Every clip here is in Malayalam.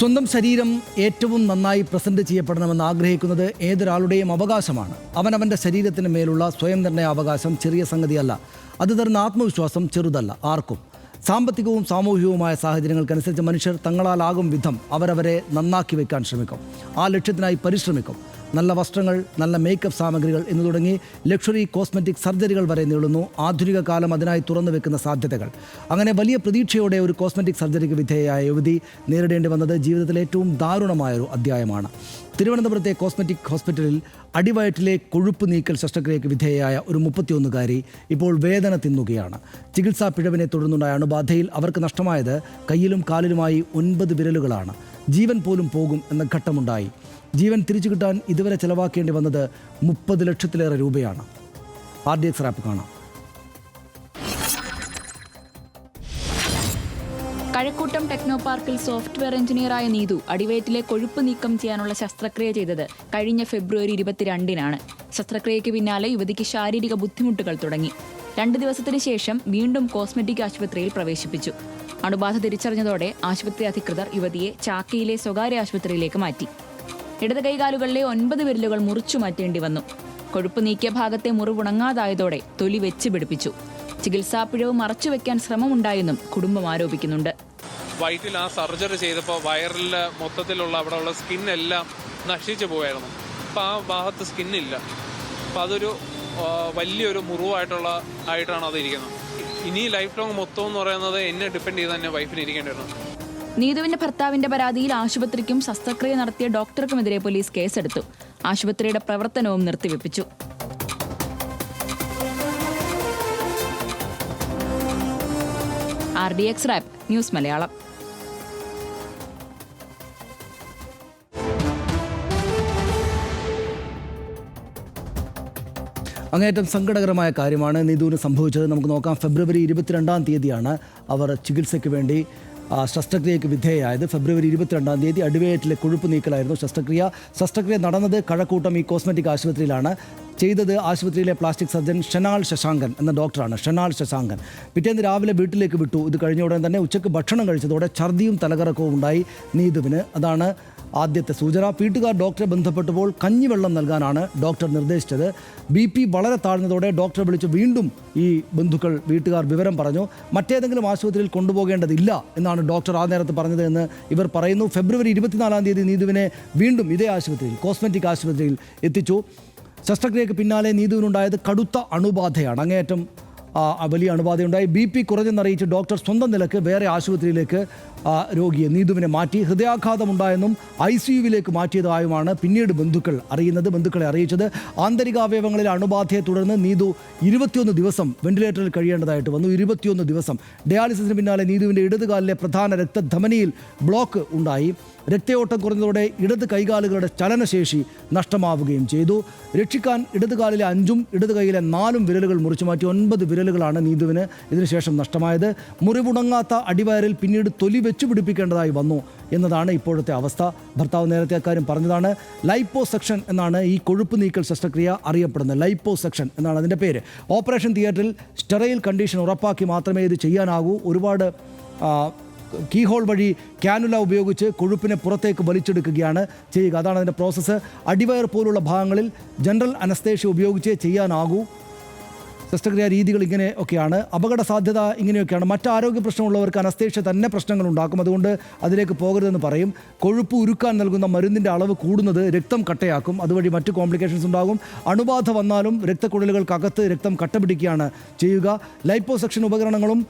സ്വന്തം ശരീരം ഏറ്റവും നന്നായി പ്രസന്റ് ചെയ്യപ്പെടണമെന്ന് ആഗ്രഹിക്കുന്നത് ഏതൊരാളുടെയും അവകാശമാണ്. അവനവൻ്റെ ശരീരത്തിന് മേലുള്ള സ്വയം നിർണയ അവകാശം ചെറിയ സംഗതിയല്ല. അത് തരുന്ന ആത്മവിശ്വാസം ചെറുതല്ല ആർക്കും. സാമ്പത്തികവും സാമൂഹികവുമായ സാഹചര്യങ്ങൾക്കനുസരിച്ച് മനുഷ്യർ തങ്ങളാലാകും വിധം അവരവരെ നന്നാക്കി വയ്ക്കാൻ ശ്രമിക്കും. ആ ലക്ഷ്യത്തിനായി പരിശ്രമിക്കും. നല്ല വസ്ത്രങ്ങൾ, നല്ല മേക്കപ്പ് സാമഗ്രികൾ എന്ന് തുടങ്ങി ലക്ഷറി കോസ്മെറ്റിക് സർജറികൾ വരെ നീളുന്നു ആധുനിക കാലം അതിനായി തുറന്നു വെക്കുന്ന സാധ്യതകൾ. അങ്ങനെ വലിയ പ്രതീക്ഷയോടെ ഒരു കോസ്മെറ്റിക് സർജറിക്ക് വിധേയയായ യുവതി നേരിടേണ്ടി വന്നത് ജീവിതത്തിലെ ഏറ്റവും ദാരുണമായൊരു അധ്യായമാണ്. തിരുവനന്തപുരത്തെ കോസ്മെറ്റിക് ഹോസ്പിറ്റലിൽ അടിവയറ്റിലെ കൊഴുപ്പ് നീക്കൽ ശസ്ത്രക്രിയയ്ക്ക് വിധേയയായ ഒരു 31-കാരി ഇപ്പോൾ വേദന തിന്നുകയാണ്. ചികിത്സാ പിഴവിനെ തുടർന്നുണ്ടായ അണുബാധയിൽ അവർക്ക് നഷ്ടമായത് കയ്യിലും കാലിലുമായി 9 വിരലുകളാണ്. ജീവൻ പോലും പോകും എന്ന ഘട്ടമുണ്ടായി. ജീവൻ തിരിച്ചു കിട്ടാൻ ഇതുവരെ ചെലവാക്കേണ്ടി വന്നത് 30 ലക്ഷത്തിലേറെ രൂപയാണ്. RDX റാപ്പ് കാണാം. കഴക്കൂട്ടം ടെക്നോ പാർക്കിൽ സോഫ്റ്റ്വെയർ എഞ്ചിനീയറായ നീതു അടിവയറ്റിലെ കൊഴുപ്പ് നീക്കം ചെയ്യാനുള്ള ശസ്ത്രക്രിയ ചെയ്തത് കഴിഞ്ഞ ഫെബ്രുവരി 22-നാണ്. ശസ്ത്രക്രിയയ്ക്ക് പിന്നാലെ യുവതിക്ക് ശാരീരിക ബുദ്ധിമുട്ടുകൾ തുടങ്ങി. 2 ദിവസത്തിന് ശേഷം വീണ്ടും കോസ്മെറ്റിക് ആശുപത്രിയിൽ പ്രവേശിപ്പിച്ചു. അണുബാധ തിരിച്ചറിഞ്ഞതോടെ ആശുപത്രി അധികൃതർ യുവതിയെ ചാക്കയിലെ സ്വകാര്യ ആശുപത്രിയിലേക്ക് മാറ്റി. ഇടത് കൈകാലുകളിലെ 9 വിരലുകൾ മുറിച്ചു മാറ്റേണ്ടി വന്നു. കൊഴുപ്പ് നീക്കിയ ഭാഗത്തെ മുറിവുണങ്ങാതായതോടെ തൊലി വെച്ച് പിടിപ്പിച്ചു. ചികിത്സാ പിഴവ് മറച്ചുവെക്കാൻ ശ്രമമുണ്ടായെന്നും കുടുംബം ആരോപിക്കുന്നുണ്ട്. വയറ്റിൽ ആ സർജറി ചെയ്തപ്പോൾ വയറിൽ മൊത്തത്തിലുള്ള അവിടെയുള്ള സ്കിന്നെല്ലാം നശിച്ചു പോയായിരുന്നു. അപ്പം ആ ഭാഗത്ത് സ്കിന്നില്ല. അപ്പം അതൊരു വലിയൊരു ആയിട്ടാണ് അത് ഇരിക്കുന്നത്. ഇനി ലൈഫ് ലോങ് മൊത്തം എന്ന് പറയുന്നത് എന്നെ ഡിപ്പെൻഡ് ചെയ്ത് തന്നെ വൈഫിന് ഇരിക്കേണ്ടി വരുന്നത്. നീതുവിന്റെ ഭർത്താവിന്റെ പരാതിയിൽ ആശുപത്രിക്കും ശസ്ത്രക്രിയ നടത്തിയ ഡോക്ടർക്കുമെതിരെ പോലീസ് കേസെടുത്തു. ആശുപത്രിയുടെ പ്രവർത്തനവും നിർത്തിവെപ്പിച്ചു. RDX rap news Malayalam. അങ്ങേയറ്റം സങ്കടകരമായ കാര്യമാണ് നീതുവിന് സംഭവിച്ചത്. നമുക്ക് നോക്കാം. ഫെബ്രുവരി 22-ാം തീയതിയാണ് അവർ ചികിത്സയ്ക്ക് വേണ്ടി ശസ്ത്രക്രിയയ്ക്ക് വിധേയമായത്. ഫെബ്രുവരി 22-ാം തീയതി അടിവയറ്റിലെ കൊഴുപ്പ് നീക്കലായിരുന്നു ശസ്ത്രക്രിയ നടന്നത് കഴക്കൂട്ടം ഈ കോസ്മെറ്റിക് ആശുപത്രിയിലാണ്. ചെയ്തത് ആശുപത്രിയിലെ പ്ലാസ്റ്റിക് സർജൻ ഷെനാൽ ശശാങ്കൻ എന്ന ഡോക്ടറാണ്. ഷെനാൽ ശശാങ്കൻ പിറ്റേന്ന് രാവിലെ വീട്ടിലേക്ക് വിട്ടു. ഇത് കഴിഞ്ഞ ഉടൻ തന്നെ ഉച്ചയ്ക്ക് ഭക്ഷണം കഴിച്ചതോടെ ഛർദിയും തലകറക്കവും ഉണ്ടായി നീതുവിന്. അതാണ് ആദ്യത്തെ സൂചന. വീട്ടുകാർ ഡോക്ടറെ ബന്ധപ്പെട്ടപ്പോൾ കഞ്ഞിവെള്ളം നൽകാനാണ് ഡോക്ടർ നിർദ്ദേശിച്ചത്. BP വളരെ താഴ്ന്നതോടെ ഡോക്ടറെ വിളിച്ച് വീണ്ടും ഈ വീട്ടുകാർ വിവരം പറഞ്ഞു. മറ്റേതെങ്കിലും ആശുപത്രിയിൽ കൊണ്ടുപോകേണ്ടതില്ല എന്നാണ് ഡോക്ടർ ആ നേരത്ത് പറഞ്ഞത് എന്ന് ഇവർ പറയുന്നു. ഫെബ്രുവരി 24-ാം തീയതി നീതുവിനെ വീണ്ടും ഇതേ ആശുപത്രിയിൽ കോസ്മെറ്റിക് ആശുപത്രിയിൽ എത്തിച്ചു. ശസ്ത്രക്രിയയ്ക്ക് പിന്നാലെ നീതുവിനുണ്ടായത് കടുത്ത അണുബാധയാണ്. അങ്ങേയറ്റം വലിയ അണുബാധയുണ്ടായി. BP കുറഞ്ഞെന്നറിയിച്ച് ഡോക്ടർ സ്വന്തം നിലക്ക് വേറെ ആശുപത്രിയിലേക്ക് രോഗിയെ നീതുവിനെ മാറ്റി. ഹൃദയാഘാതമുണ്ടായെന്നും ICUവിലേക്ക് മാറ്റിയതായുമാണ് പിന്നീട് ബന്ധുക്കളെ അറിയിച്ചത്. ആന്തരിക അവയവങ്ങളിലെ അണുബാധയെ തുടർന്ന് നീതു 21 ദിവസം വെന്റിലേറ്ററിൽ കഴിയേണ്ടതായിട്ട് വന്നു. 21 ദിവസം ഡയാലിസിസിന് പിന്നാലെ നീതുവിൻ്റെ ഇടതുകാലിലെ പ്രധാന രക്തധമനിയിൽ ബ്ലോക്ക് ഉണ്ടായി. രക്തയോട്ടം കുറഞ്ഞതോടെ ഇടത് കൈകാലുകളുടെ ചലനശേഷി നഷ്ടമാവുകയും ചെയ്തു. രക്ഷിക്കാൻ ഇടതുകാലിലെ 5ഉം ഇടത് കൈയിലെ 4ഉം വിരലുകൾ മുറിച്ചു മാറ്റി. 9 വിരലുകളാണ് നീതുവിന് ഇതിനുശേഷം നഷ്ടമായത്. മുറിവുണങ്ങാത്ത അടിവയറിൽ പിന്നീട് തൊലി വെച്ചു പിടിപ്പിക്കേണ്ടതായി വന്നു എന്നതാണ് ഇപ്പോഴത്തെ അവസ്ഥ. ഭർത്താവ് നേരത്തെ അക്കാര്യം പറഞ്ഞതാണ്. ലൈപ്പോസെക്ഷൻ എന്നാണ് ഈ കൊഴുപ്പ് നീക്കൽ ശസ്ത്രക്രിയ അറിയപ്പെടുന്നത്. ലൈപ്പോസെക്ഷൻ എന്നാണ് അതിൻ്റെ പേര്. ഓപ്പറേഷൻ തിയേറ്ററിൽ സ്റ്റെറൈൽ കണ്ടീഷൻ ഉറപ്പാക്കി മാത്രമേ ഇത് ചെയ്യാനാകൂ. ഒരുപാട് കീഹോൾ വഴി കാനുല ഉപയോഗിച്ച് കൊഴുപ്പിനെ പുറത്തേക്ക് വലിച്ചെടുക്കുകയാണ് ചെയ്യുക. അതാണ് അതിൻ്റെ പ്രോസസ്സ്. അടിവയർ പോലുള്ള ഭാഗങ്ങളിൽ ജനറൽ അനസ്തേഷ്യ ഉപയോഗിച്ചേ ചെയ്യാനാകൂ. ശസ്ത്രക്രിയാ രീതികൾ ഇങ്ങനെയൊക്കെയാണ്. അപകട സാധ്യത ഇങ്ങനെയൊക്കെയാണ്. മറ്റ് ആരോഗ്യ പ്രശ്നമുള്ളവർക്ക് അനസ്തേഷ്യ തന്നെ പ്രശ്നങ്ങൾ ഉണ്ടാക്കും. അതുകൊണ്ട് അതിലേക്ക് പോകരുതെന്ന് പറയും. കൊഴുപ്പ് ഉരുക്കാൻ നൽകുന്ന മരുന്നിൻ്റെ അളവ് കൂടുന്നത് രക്തം കട്ടയാക്കും. അതുവഴി മറ്റ് കോംപ്ലിക്കേഷൻസ് ഉണ്ടാകും. അണുബാധ വന്നാലും രക്തക്കുഴലുകൾക്കകത്ത് രക്തം കട്ടപിടിക്കുകയാണ് ചെയ്യുക. ലൈപ്പോസെക്ഷൻ ഉപകരണങ്ങളും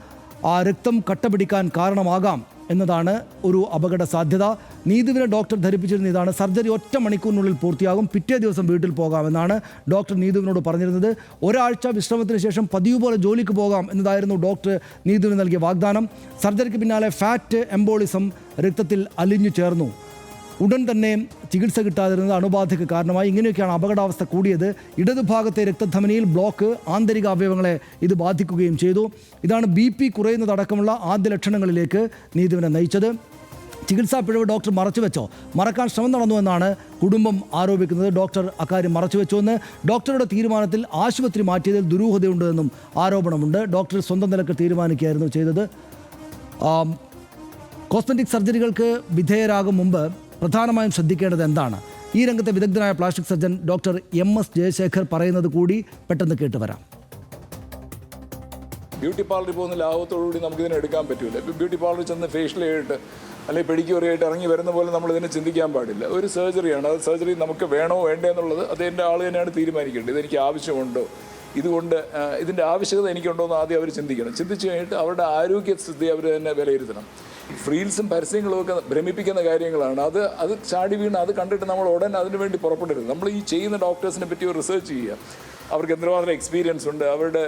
രക്തം കട്ടപിടിക്കാൻ കാരണമാകാം എന്നതാണ് ഒരു അപകട സാധ്യത. നീതുവിനെ ഡോക്ടർ ധരിപ്പിച്ചിരുന്ന ഇതാണ്. സർജറി 1 മണിക്കൂറിനുള്ളിൽ പൂർത്തിയാകും. പിറ്റേ ദിവസം വീട്ടിൽ പോകാമെന്നാണ് ഡോക്ടർ നീതുവിനോട് പറഞ്ഞിരുന്നത്. ഒരാഴ്ച വിശ്രമത്തിന് ശേഷം പതിവ് പോലെ ജോലിക്ക് പോകാം എന്നതായിരുന്നു ഡോക്ടർ നീതുവിന് നൽകിയ വാഗ്ദാനം. സർജറിക്ക് പിന്നാലെ ഫാറ്റ് എംബോളിസം രക്തത്തിൽ അലിഞ്ഞു ചേർന്നു. ഉടൻ തന്നെ ചികിത്സ കിട്ടാതിരുന്നത് അണുബാധയ്ക്ക് കാരണമായി. ഇങ്ങനെയൊക്കെയാണ് അപകടാവസ്ഥ കൂടിയത്. ഇടതുഭാഗത്തെ രക്തധമനിയിൽ ബ്ലോക്ക്, ആന്തരിക അവയവങ്ങളെ ഇത് ബാധിക്കുകയും ചെയ്തു. ഇതാണ് BP കുറയുന്നതടക്കമുള്ള ആദ്യ ലക്ഷണങ്ങളിലേക്ക് നീതുവിനെ നയിച്ചത്. ചികിത്സാ പിഴവ് ഡോക്ടർ മറക്കാൻ ശ്രമം നടന്നുവെന്നാണ് കുടുംബം ആരോപിക്കുന്നത്. ഡോക്ടർ അക്കാര്യം മറച്ചുവെച്ചുവെന്ന്. ഡോക്ടറുടെ തീരുമാനത്തിൽ ആശുപത്രി മാറ്റിയതിൽ ദുരൂഹതയുണ്ടെന്നും ആരോപണമുണ്ട്. ഡോക്ടർ സ്വന്തം നിലക്ക് തീരുമാനിക്കുകയായിരുന്നു ചെയ്തത്. കോസ്മെറ്റിക് സർജറികൾക്ക് വിധേയരാകും മുമ്പ് പ്രധാനമായും ശ്രദ്ധിക്കേണ്ടത് എന്താണ്? ഈ രംഗത്തെ വിദഗ്ധനായ plastic surgeon doctor MS Jayashekhar പറയുന്നത് കൂടി പെട്ടെന്ന് കേട്ടുവരാം. ബ്യൂട്ടി പാർലറിൽ പോകുന്ന ലാഭത്തോടുകൂടി നമുക്കിതിനെ എടുക്കാൻ പറ്റില്ല. ഇപ്പോൾ ബ്യൂട്ടി പാർലറിൽ ചെന്ന് ഫേഷ്യൽ ചെയ്തിട്ട് അല്ലെങ്കിൽ പെഡിക്യൂർ ആയിട്ട് ഇറങ്ങി വരുന്ന പോലെ നമ്മളിതിനെ ചിന്തിക്കാൻ പാടില്ല. ഒരു സർജറിയാണ്. അത് സർജറി നമുക്ക് വേണോ വേണ്ടേ എന്നുള്ളത് അത് എൻ്റെ ആൾ തന്നെയാണ് തീരുമാനിക്കേണ്ടത്. ഇതെനിക്ക് ആവശ്യമുണ്ടോ, ഇതുകൊണ്ട് ഇതിൻ്റെ ആവശ്യകത എനിക്കുണ്ടോ എന്ന് ആദ്യം അവർ ചിന്തിക്കണം. ചിന്തിച്ച് കഴിഞ്ഞിട്ട് അവരുടെ ആരോഗ്യസ്ഥിതി അവർ തന്നെ വിലയിരുത്തണം. ഫ്രീൽസും പരസ്യങ്ങളും ഒക്കെ ഭ്രമിപ്പിക്കുന്ന കാര്യങ്ങളാണ്. അത് ചാടി വീണ് അത് കണ്ടിട്ട് നമ്മൾ ഉടനെ അതിനു വേണ്ടി പുറപ്പെടരുത്. നമ്മൾ ഈ ചെയ്യുന്ന ഡോക്ടേഴ്സിനെ പറ്റി ഒരു റിസർച്ച് ചെയ്യുക. അവർക്ക് എന്തുമാത്രം എക്സ്പീരിയൻസ് ഉണ്ട്, അവരുടെ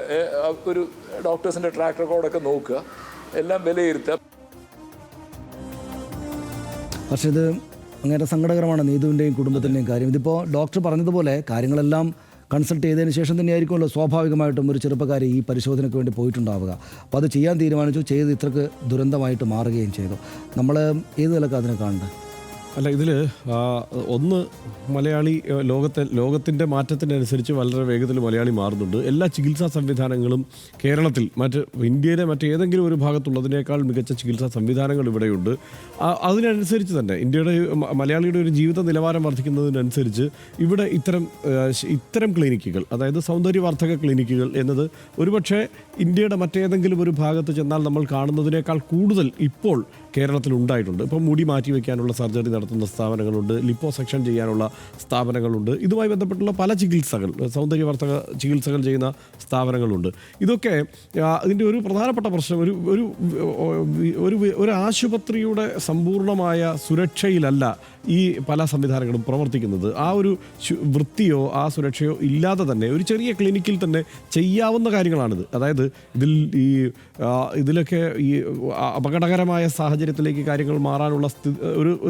ഒരു ഡോക്ടേഴ്സിൻ്റെ ട്രാക്ക് റെക്കോർഡൊക്കെ നോക്കുക, എല്ലാം വിലയിരുത്തുക. പക്ഷേ ഇത് അങ്ങനെ സങ്കടകരമാണ് നീതുവിൻ്റെയും കുടുംബത്തിൻ്റെയും കാര്യം. ഇതിപ്പോൾ ഡോക്ടർ പറഞ്ഞതുപോലെ കാര്യങ്ങളെല്ലാം കൺസൾട്ട് ചെയ്തതിന് ശേഷം തന്നെയായിരിക്കുമല്ലോ സ്വാഭാവികമായിട്ടും ഒരു ചെറുപ്പക്കാരി ഈ പരിശോധനയ്ക്ക് വേണ്ടി പോയിട്ടുണ്ടാവുക. അപ്പോൾ അത് ചെയ്യാൻ തീരുമാനിച്ചു, ചെയ്ത് ഇത്രക്ക് ദുരന്തമായിട്ട് മാറുകയും ചെയ്തു. നമ്മൾ ഏത് നിലക്ക് അതിനെ കാണേണ്ടത്? അല്ല, ഇതിൽ ഒന്ന് മലയാളി ലോകത്തിൻ്റെ മാറ്റത്തിനനുസരിച്ച് വളരെ വേഗത്തിൽ മലയാളി മാറുന്നുണ്ട്. എല്ലാ ചികിത്സാ സംവിധാനങ്ങളും കേരളത്തിൽ ഇന്ത്യയിലെ മറ്റേതെങ്കിലും ഒരു ഭാഗത്തുള്ളതിനേക്കാൾ മികച്ച ചികിത്സാ സംവിധാനങ്ങൾ ഇവിടെയുണ്ട്. അതിനനുസരിച്ച് തന്നെ ഇന്ത്യയുടെ മലയാളിയുടെ ഒരു ജീവിത നിലവാരം വർദ്ധിക്കുന്നതിനനുസരിച്ച് ഇവിടെ ഇത്തരം ക്ലിനിക്കുകൾ, അതായത് സൗന്ദര്യവർദ്ധക ക്ലിനിക്കുകൾ എന്നത് ഒരുപക്ഷെ ഇന്ത്യയുടെ മറ്റേതെങ്കിലും ഒരു ഭാഗത്ത് ചെന്നാൽ നമ്മൾ കാണുന്നതിനേക്കാൾ കൂടുതൽ ഇപ്പോൾ കേരളത്തിൽ ഉണ്ടായിട്ടുണ്ട്. ഇപ്പം മുടി മാറ്റി വയ്ക്കാനുള്ള സർജറി നടത്തുന്ന സ്ഥാപനങ്ങളുണ്ട്, ലിപ്പോസെക്ഷൻ ചെയ്യാനുള്ള സ്ഥാപനങ്ങളുണ്ട്. ഇതുമായി ബന്ധപ്പെട്ടുള്ള പല ചികിത്സകൾ, സൗന്ദര്യവർദ്ധക ചികിത്സകൾ ചെയ്യുന്ന സ്ഥാപനങ്ങളുണ്ട്. ഇതൊക്കെ ഇതിൻ്റെ ഒരു പ്രധാനപ്പെട്ട പ്രശ്നം ഒരു ആശുപത്രിയുടെ സമ്പൂർണ്ണമായ സുരക്ഷയിലല്ല ഈ പല സംവിധാനങ്ങളും പ്രവർത്തിക്കുന്നത്. ആ ഒരു വൃത്തിയോ ആ സുരക്ഷയോ ഇല്ലാതെ തന്നെ ഒരു ചെറിയ ക്ലിനിക്കിൽ തന്നെ ചെയ്യാവുന്ന കാര്യങ്ങളാണിത്. അതായത് ഇതിലൊക്കെ ഈ അപകടകരമായ സാഹചര്യത്തിലേക്ക് കാര്യങ്ങൾ മാറാനുള്ള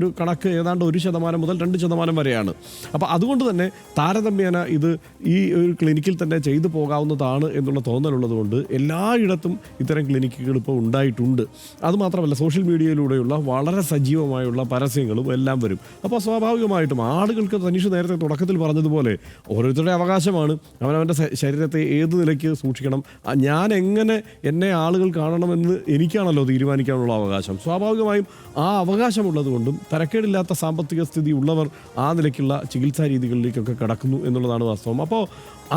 ഒരു കണക്ക് ഏതാണ്ട് 1% മുതൽ 2% വരെയാണ്. അപ്പോൾ അതുകൊണ്ട് തന്നെ താരതമ്യേന ഇത് ഈ ഒരു ക്ലിനിക്കിൽ തന്നെ ചെയ്തു പോകാവുന്നതാണ് എന്നുള്ള തോന്നലുള്ളത് കൊണ്ട് എല്ലായിടത്തും ഇത്തരം ക്ലിനിക്കുകൾ ഇപ്പോൾ ഉണ്ടായിട്ടുണ്ട്. അതുമാത്രമല്ല, സോഷ്യൽ മീഡിയയിലൂടെയുള്ള വളരെ സജീവമായുള്ള പരസ്യങ്ങളും എല്ലാം വരും. അപ്പോൾ സ്വാഭാവികമായിട്ടും ആളുകൾക്ക് തനിഷ് നേരത്തെ തുടക്കത്തിൽ പറഞ്ഞതുപോലെ ഓരോരുത്തരുടെ അവകാശമാണ് അവനവൻ്റെ ശരീരത്തെ ഏത് നിലയ്ക്ക് സൂക്ഷിക്കണം, ഞാൻ എങ്ങനെ എന്നെ ആളുകൾ കാണണമെന്ന് എനിക്കാണല്ലോ തീരുമാനിക്കാനുള്ള അവകാശം. സ്വാഭാവികമായും ആ അവകാശമുള്ളത് കൊണ്ടും തരക്കേടില്ലാത്ത സാമ്പത്തിക സ്ഥിതി ഉള്ളവർ ആ നിലയ്ക്കുള്ള ചികിത്സാ രീതികളിലേക്കൊക്കെ കടക്കുന്നു എന്നുള്ളതാണ് വാസ്തവം. അപ്പോൾ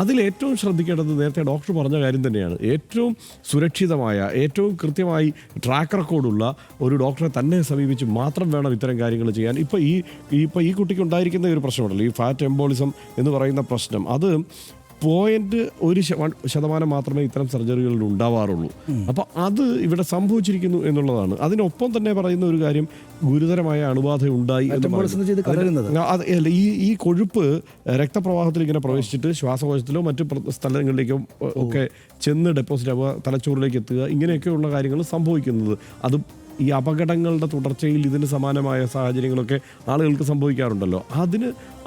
അതിലേറ്റവും ശ്രദ്ധിക്കേണ്ടത് നേരത്തെ ഡോക്ടർ പറഞ്ഞ കാര്യം തന്നെയാണ്. ഏറ്റവും സുരക്ഷിതമായ, ഏറ്റവും കൃത്യമായി ട്രാക്ക് റെക്കോർഡുള്ള ഒരു ഡോക്ടറെ തന്നെ സമീപിച്ച് മാത്രം വേണം ഇത്തരം കാര്യങ്ങൾ ചെയ്യാൻ. ഇപ്പോൾ ഈ കുട്ടിക്ക് ഉണ്ടായിരിക്കുന്ന ഒരു പ്രശ്നമുണ്ടല്ലോ, ഈ ഫാറ്റ് എംബോളിസം എന്ന് പറയുന്ന പ്രശ്നം, അത് 0.1% മാത്രമേ ഇത്തരം സർജറികളിൽ ഉണ്ടാവാറുള്ളൂ. അപ്പോൾ അത് ഇവിടെ സംഭവിച്ചിരിക്കുന്നു എന്നുള്ളതാണ്. അതിനൊപ്പം തന്നെ പറയുന്ന ഒരു കാര്യം, ഗുരുതരമായ അണുബാധ ഉണ്ടായി എന്ന്. ഈ കൊഴുപ്പ് രക്തപ്രവാഹത്തിൽ ഇങ്ങനെ പ്രവേശിച്ചിട്ട് ശ്വാസകോശത്തിലോ മറ്റു സ്ഥലങ്ങളിലേക്കോ ഒക്കെ ചെന്ന് ഡെപ്പോസിറ്റ് ആവുക, തലച്ചോറിലേക്ക് എത്തുക, ഇങ്ങനെയൊക്കെയുള്ള കാര്യങ്ങൾ സംഭവിക്കുന്നത്. അത് ഈ അപകടങ്ങളുടെ തുടർച്ചയിൽ ഇതിന് സമാനമായ സാഹചര്യങ്ങളൊക്കെ ആളുകൾക്ക് സംഭവിക്കാറുണ്ടല്ലോ.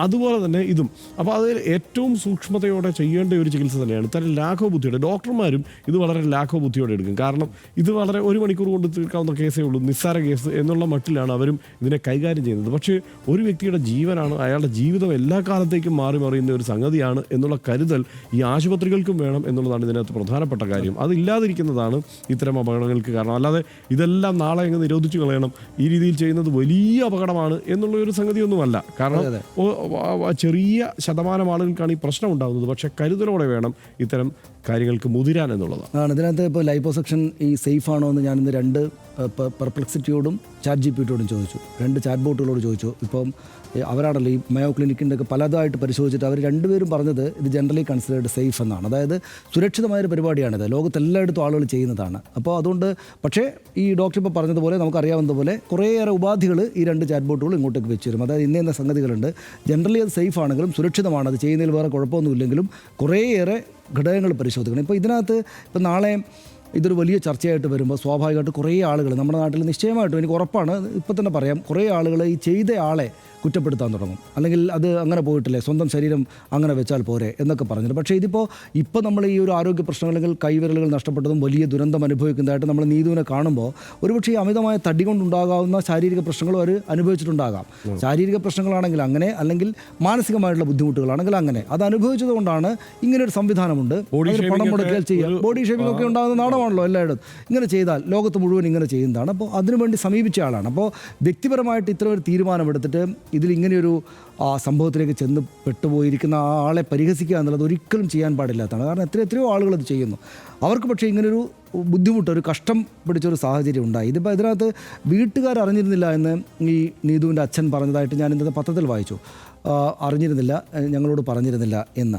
അതുപോലെ തന്നെ ഇതും. അപ്പോൾ അതിൽ ഏറ്റവും സൂക്ഷ്മതയോടെ ചെയ്യേണ്ട ഒരു ചികിത്സ തന്നെയാണ്. ഇത്തരം ലാഘവബുദ്ധിയോടെ ഡോക്ടർമാരും ഇത് വളരെ ലാഘവബുദ്ധിയോടെ എടുക്കും. കാരണം ഇത് വളരെ 1 മണിക്കൂർ കൊണ്ട് തീർക്കാവുന്ന കേസേ ഉള്ളൂ, നിസ്സാര കേസ് എന്നുള്ള മട്ടിലാണ് അവരും ഇതിനെ കൈകാര്യം ചെയ്യുന്നത്. പക്ഷേ ഒരു വ്യക്തിയുടെ ജീവനാണ്, അയാളുടെ ജീവിതം എല്ലാ കാലത്തേക്കും മാറി മറിയുന്ന ഒരു സംഗതിയാണ് എന്നുള്ള കരുതൽ ഈ ആശുപത്രികൾക്കും വേണം എന്നുള്ളതാണ് ഇതിനകത്ത് പ്രധാനപ്പെട്ട കാര്യം. അതില്ലാതിരിക്കുന്നതാണ് ഇത്തരം അപകടങ്ങൾക്ക് കാരണം. അല്ലാതെ ഇതെല്ലാം നാളെ അങ്ങ് നിരോധിച്ചു കളയണം, ഈ രീതിയിൽ ചെയ്യുന്നത് വലിയ അപകടമാണ് എന്നുള്ള ഒരു സംഗതിയൊന്നുമല്ല. കാരണം ചെറിയ ശതമാനം ആളുകൾക്കാണ് ഈ പ്രശ്നം ഉണ്ടാകുന്നത്. പക്ഷേ കരുതലോടെ വേണം ഇത്തരം കാര്യങ്ങൾക്ക് മുതിരാൻ എന്നുള്ളതാണ്. ഇതിനകത്ത് ഇപ്പോൾ ലൈപ്പോസെക്ഷൻ ഈ സേഫ് ആണോ എന്ന് ഞാനിന്ന് 2 പെർപ്ലക്സിറ്റിയോടും ChatGPTയോടും ചോദിച്ചു, 2 ചാറ്റ് ബോട്ടുകളോട് ചോദിച്ചു. ഇപ്പം അവരാണല്ലോ ഈ മയോ ക്ലിനിക്കിൻ്റെ ഒക്കെ പലതായിട്ട് പരിശോധിച്ചിട്ട് അവർ രണ്ടുപേരും പറഞ്ഞത് ഇത് ജനറലി കൺസിഡേർഡ് സേഫ് എന്നാണ്. അതായത് സുരക്ഷിതമായൊരു പരിപാടിയാണിത്, ലോകത്തെല്ലായിടത്തും ആളുകൾ ചെയ്യുന്നതാണ്. അപ്പോൾ അതുകൊണ്ട് പക്ഷേ ഈ ഡോക്ടർ ഇപ്പോൾ പറഞ്ഞതുപോലെ നമുക്കറിയാവുന്നതുപോലെ കുറേയേറെ ഉപാധികൾ ഈ 2 ചാറ്റ് ബോട്ടുകൾ ഇങ്ങോട്ടേക്ക് വെച്ച് തരും. അതായത് ഇന്ന സംഗതികളുണ്ട്, ജനറലി അത് സേഫ് ആണെങ്കിലും സുരക്ഷിതമാണ്, അത് ചെയ്യുന്നതിൽ വേറെ കുഴപ്പമൊന്നുമില്ലെങ്കിലും കുറേയേറെ ഘടകങ്ങൾ പരിശോധിക്കണം. ഇപ്പോൾ ഇതിനകത്ത് ഇപ്പം നാളെ ഇതൊരു വലിയ ചർച്ചയായിട്ട് വരുമ്പോൾ സ്വാഭാവികമായിട്ട് കുറേ ആളുകൾ നമ്മുടെ നാട്ടിൽ നിശ്ചയമായിട്ടും എനിക്ക് ഉറപ്പാണ്, ഇപ്പോൾ തന്നെ പറയാം, കുറേ ആളുകൾ ഈ ചെയ്ത ആളെ കുറ്റപ്പെടുത്താൻ തുടങ്ങും. അല്ലെങ്കിൽ അത് അങ്ങനെ പോയിട്ടില്ലേ, സ്വന്തം ശരീരം അങ്ങനെ വെച്ചാൽ പോരെ എന്നൊക്കെ പറഞ്ഞിട്ട്. പക്ഷേ ഇപ്പോൾ നമ്മൾ ഈ ഒരു ആരോഗ്യ പ്രശ്നങ്ങൾ അല്ലെങ്കിൽ കൈവിരലുകൾ നഷ്ടപ്പെട്ടതും വലിയ ദുരന്തം അനുഭവിക്കുന്നതായിട്ട് നമ്മൾ നീതുവിനെ കാണുമ്പോൾ ഒരുപക്ഷെ ഈ അമിതമായ തടി കൊണ്ടുണ്ടാകാവുന്ന ശാരീരിക പ്രശ്നങ്ങളും അവർ അനുഭവിച്ചിട്ടുണ്ടാകാം. ശാരീരിക പ്രശ്നങ്ങളാണെങ്കിൽ അങ്ങനെ, അല്ലെങ്കിൽ മാനസികമായിട്ടുള്ള ബുദ്ധിമുട്ടുകളാണെങ്കിൽ അങ്ങനെ. അത് അനുഭവിച്ചത് കൊണ്ടാണ് ഇങ്ങനെയൊരു സംവിധാനമുണ്ട്. പണം മുടക്കിയാൽ ചെയ്യാം. ബോഡി ഷേപ്പിംഗ് ഒക്കെ ഉണ്ടാകുന്ന നാടകമാണല്ലോ എല്ലായിടത്തും. ഇങ്ങനെ ചെയ്താൽ ലോകത്ത് മുഴുവൻ ഇങ്ങനെ ചെയ്യുന്നതാണ്. അപ്പോൾ അതിനുവേണ്ടി സമീപിച്ച ആളാണ്. അപ്പോൾ വ്യക്തിപരമായിട്ട് ഇത്ര ഒരു തീരുമാനമെടുത്തിട്ട് ഇതിൽ ഇങ്ങനെയൊരു സംഭവത്തിലേക്ക് ചെന്ന് പെട്ടുപോയിരിക്കുന്ന ആ ആളെ പരിഹസിക്കുക എന്നുള്ളത് ഒരിക്കലും ചെയ്യാൻ പാടില്ലാത്തതാണ്. കാരണം എത്രയോ ആളുകൾ അത് ചെയ്യുന്നു. അവർക്ക് പക്ഷേ ഇങ്ങനൊരു ബുദ്ധിമുട്ട്, ഒരു കഷ്ടം പിടിച്ചൊരു സാഹചര്യം ഉണ്ടായി. ഇതിനകത്ത് വീട്ടുകാർ അറിഞ്ഞിരുന്നില്ല എന്ന് ഈ നീതുവിൻ്റെ അച്ഛൻ പറഞ്ഞതായിട്ട് ഞാൻ ഇന്നത്തെ പത്രത്തിൽ വായിച്ചു. അറിഞ്ഞിരുന്നില്ല, ഞങ്ങളോട് പറഞ്ഞിരുന്നില്ല എന്ന്.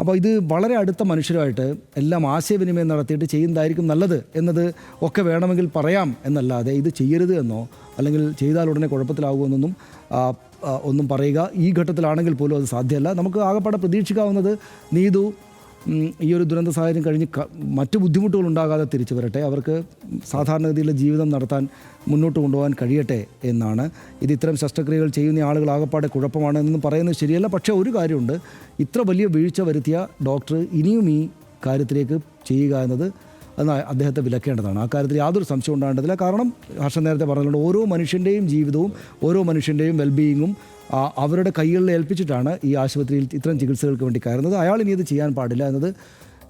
അപ്പോൾ ഇത് വളരെ അടുത്ത മനുഷ്യരുമായിട്ട് എല്ലാം ആശയവിനിമയം നടത്തിയിട്ട് ചെയ്യുന്നതായിരിക്കും നല്ലത് എന്നത് ഒക്കെ വേണമെങ്കിൽ പറയാം എന്നല്ലാതെ ഇത് ചെയ്യരുത് എന്നോ അല്ലെങ്കിൽ ചെയ്താൽ ഉടനെ കുഴപ്പത്തിലാകുമെന്നൊന്നും ഒന്നും പറയുക ഈ ഘട്ടത്തിലാണെങ്കിൽ പോലും അത് സാധ്യമല്ല. നമുക്ക് ആകെപ്പാടെ പ്രതീക്ഷിക്കാവുന്നത് നീതു ഈ ഒരു ദുരന്ത സാഹചര്യം കഴിഞ്ഞ് മറ്റു ബുദ്ധിമുട്ടുകൾ ഉണ്ടാകാതെ തിരിച്ചു വരട്ടെ, അവർക്ക് സാധാരണഗതിയിലുള്ള ജീവിതം നടത്താൻ മുന്നോട്ട് കൊണ്ടുപോകാൻ കഴിയട്ടെ എന്നാണ്. ഇത് ഇത്തരം ശസ്ത്രക്രിയകൾ ചെയ്യുന്ന ആളുകൾ ആകെപ്പാടെ കുഴപ്പമാണ് എന്നൊന്നും പറയുന്നത് ശരിയല്ല. പക്ഷേ ഒരു കാര്യമുണ്ട്, ഇത്ര വലിയ വീഴ്ച വരുത്തിയ ഡോക്ടർ ഇനിയും ഈ കാര്യത്തിലേക്ക് ചെയ്യുക എന്നത് അദ്ദേഹത്തെ വിലക്കേണ്ടതാണ്. ആ കാര്യത്തിൽ യാതൊരു സംശയം ഉണ്ടാകേണ്ടതില്ല. കാരണം ഹർഷൻ നേരത്തെ പറഞ്ഞിട്ടുണ്ട്, ഓരോ മനുഷ്യൻ്റെയും ജീവിതവും ഓരോ മനുഷ്യൻ്റെയും വെൽബീയിങ്ങും അവരുടെ കൈകളിൽ ഏൽപ്പിച്ചിട്ടാണ് ഈ ആശുപത്രിയിൽ ഇത്തരം ചികിത്സകൾക്ക് വേണ്ടി കയറുന്നത്. അയാൾ ഇനി ഇത് ചെയ്യാൻ പാടില്ല എന്നത്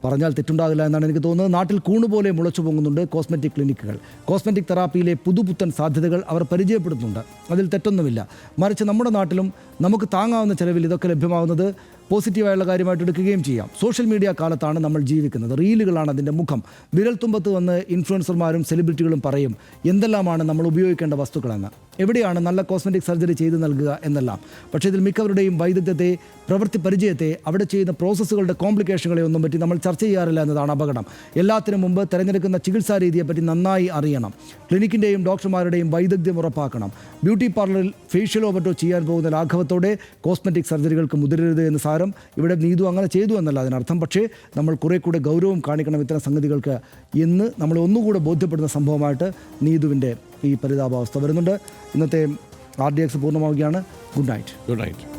പറഞ്ഞാൽ തെറ്റുണ്ടാകില്ല എന്നാണ് എനിക്ക് തോന്നുന്നത്. നാട്ടിൽ കൂണുപോലെ മുളച്ചു പൊങ്ങുന്നുണ്ട് കോസ്മെറ്റിക് ക്ലിനിക്കുകൾ. കോസ്മെറ്റിക് തെറാപ്പിയിലെ പുതുപുത്തൻ സാധ്യതകൾ അവർ പരിചയപ്പെടുത്തുന്നുണ്ട്. അതിൽ തെറ്റൊന്നുമില്ല. മറിച്ച് നമ്മുടെ നാട്ടിലും നമുക്ക് താങ്ങാവുന്ന ചിലവിൽ ഇതൊക്കെ ലഭ്യമാവുന്നത് പോസിറ്റീവായുള്ള കാര്യമായിട്ട് എടുക്കുകയും ചെയ്യാം. സോഷ്യൽ മീഡിയ കാലത്താണ് നമ്മൾ ജീവിക്കുന്നത്. റീലുകളാണ് അതിൻ്റെ മുഖം. വിരൽത്തുമ്പത്ത് വന്ന് ഇൻഫ്ലുവൻസർമാരും സെലിബ്രിറ്റികളും പറയും എന്തെല്ലാമാണ് നമ്മൾ ഉപയോഗിക്കേണ്ട വസ്തുക്കളെന്ന്, എവിടെയാണ് നല്ല കോസ്മെറ്റിക് സർജറി ചെയ്ത് നൽകുക എന്നെല്ലാം. പക്ഷേ ഇതിൽ മിക്കവരുടെയും വൈദഗ്ധ്യത്തെ, പ്രവൃത്തി പരിചയത്തെ, അവിടെ ചെയ്യുന്ന പ്രോസസ്സുകളുടെ കോംപ്ലിക്കേഷനുകളെ ഒന്നും പറ്റി നമ്മൾ ചർച്ച ചെയ്യാറില്ല എന്നതാണ് അപകടം. എല്ലാത്തിനും മുമ്പ് തിരഞ്ഞെടുക്കുന്ന ചികിത്സാ രീതിയെപ്പറ്റി നന്നായി അറിയണം. ക്ലിനിക്കിൻ്റെയും ഡോക്ടർമാരുടെയും വൈദഗ്ധ്യം ഉറപ്പാക്കണം. ബ്യൂട്ടി പാർലറിൽ ഫേഷ്യലോ മറ്റോ ചെയ്യാൻ പോകുന്ന ലാഘവത്തോടെ കോസ്മെറ്റിക് സർജറികൾക്ക് മുതിരരുത് എന്ന് സാരം. ഇവിടെ നീതു അങ്ങനെ ചെയ്തു എന്നല്ല അതിനർത്ഥം. പക്ഷേ നമ്മൾ കുറേ കൂടെ ഗൗരവം കാണിക്കണം ഇത്തരം സംഗതികൾക്ക് എന്ന് നമ്മളെ ഒന്നുകൂടെ ബോധ്യപ്പെടുന്ന സംഭവമായിട്ട് നീതുവിൻ്റെ ഈ പരിതാപാവസ്ഥ വരുന്നുണ്ട്. ഇന്നത്തെ RDX പൂർണ്ണമാവുകയാണ്. Good night.